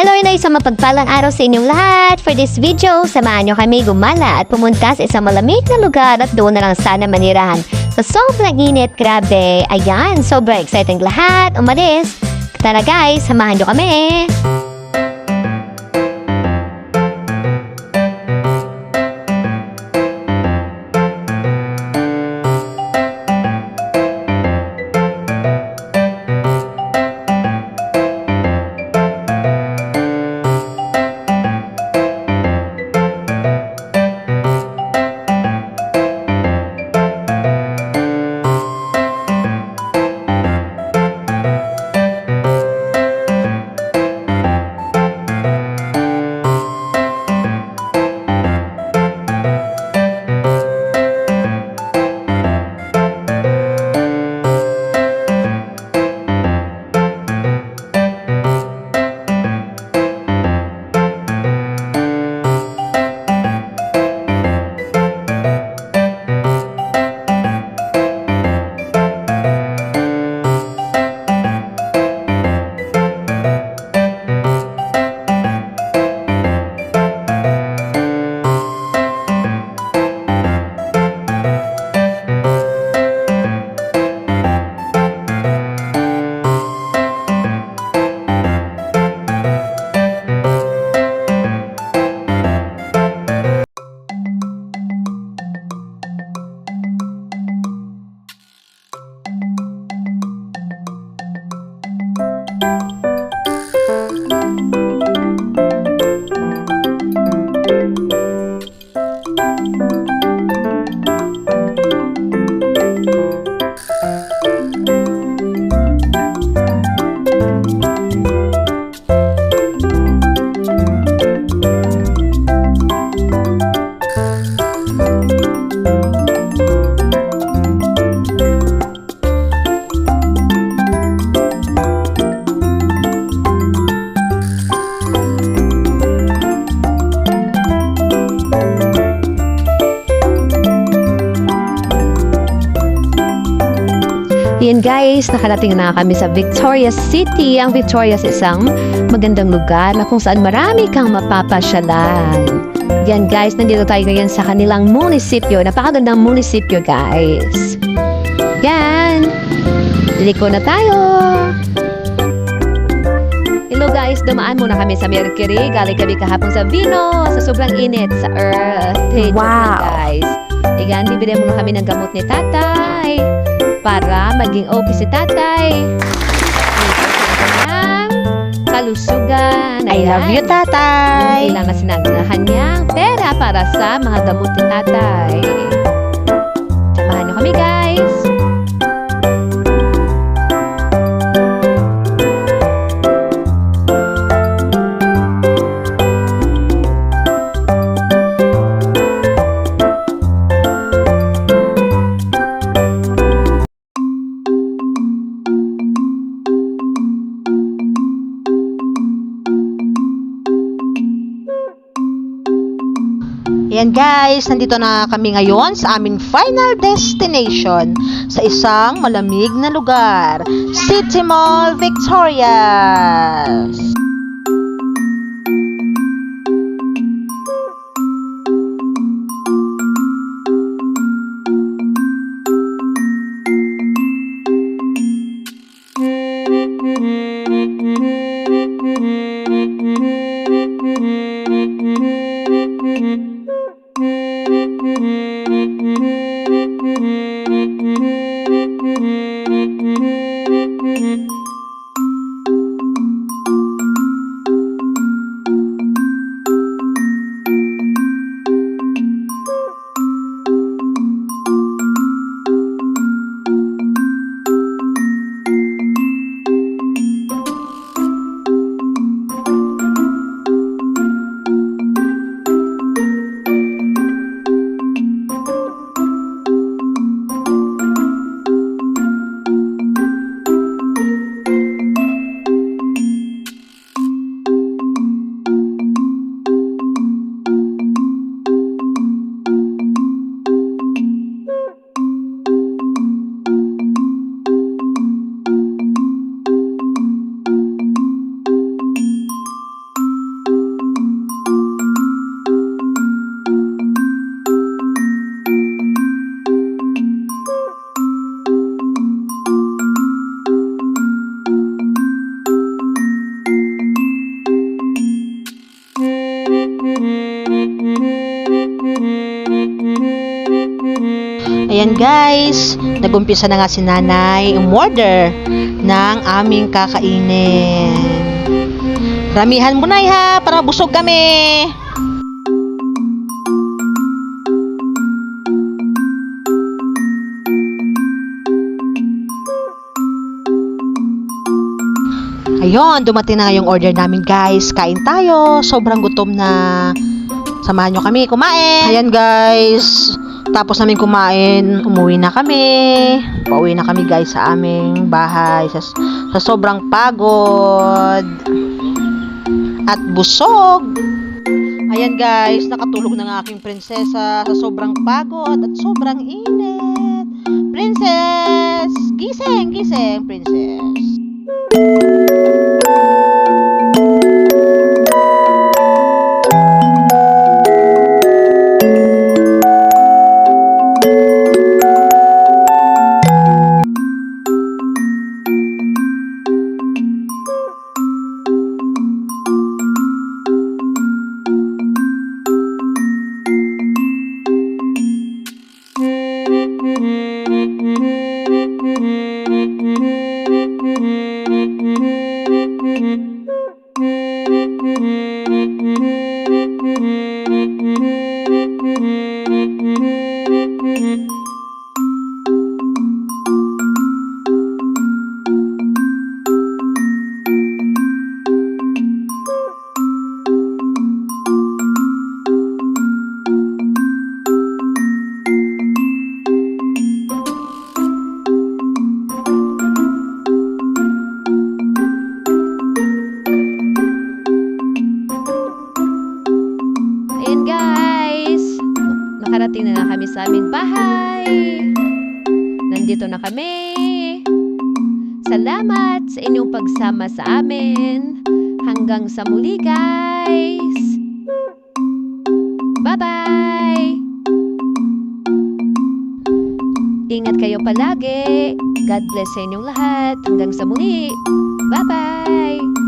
Hello na isang mapagpalang araw sa inyong lahat. For this video, samahan nyo kami gumala at pumunta sa isang malamig na lugar at doon na lang sana manirahan. Sa sobrang init, grabe. Ayan, sobrang exciting lahat. Umalis. Tara guys, samahan nyo kami. Yan guys, nakarating na kami sa Victoria City. Ang Victoria is isang magandang lugar na kung saan marami kang mapapasyalan. Yan guys, nandito tayo ngayon sa kanilang munisipyo. Napakagandang munisipyo guys. Yan. Liko na tayo. Hello guys, dumaan muna kami sa Mercury. Galing kami kahapon sa Vino. Sa sobrang init sa Earth. Hey, wow guys. Yan, bibili muna kami ng gamot ni tatay para maging okay si tatay. Kanyang kalusugan. I love you, tatay. Kailangan sinagnahan niyang pera para sa mga gamot ni tatay. Samahan niyo kami, guys. Ayan guys, nandito na kami ngayon sa aming final destination sa isang malamig na lugar, City Mall, Victoria. guys, nagumpisa na nga si nanay umorder ng aming kakainin. Ramihan mo na ha, para busog kami. Ayun, dumating na nga yung order namin guys. Kain tayo. Sobrang gutom na. Samahan nyo kami kumain. Ayan guys. Tapos namin kumain, umuwi na kami. Pauwi na kami guys sa aming bahay. Sa sobrang pagod. At busog. Ayan guys, nakatulog na nga aking prinsesa sa sobrang pagod at sobrang init. Princess! Gising, gising, princess. Ayan guys, nakarating na nga kami sa aming bahay. Nandito na kami. Salamat sa inyong pagsama sa amin. Hanggang sa muli guys. Bye-bye! Ingat kayo palagi. God bless sa inyong lahat. Hanggang sa muli. Bye-bye!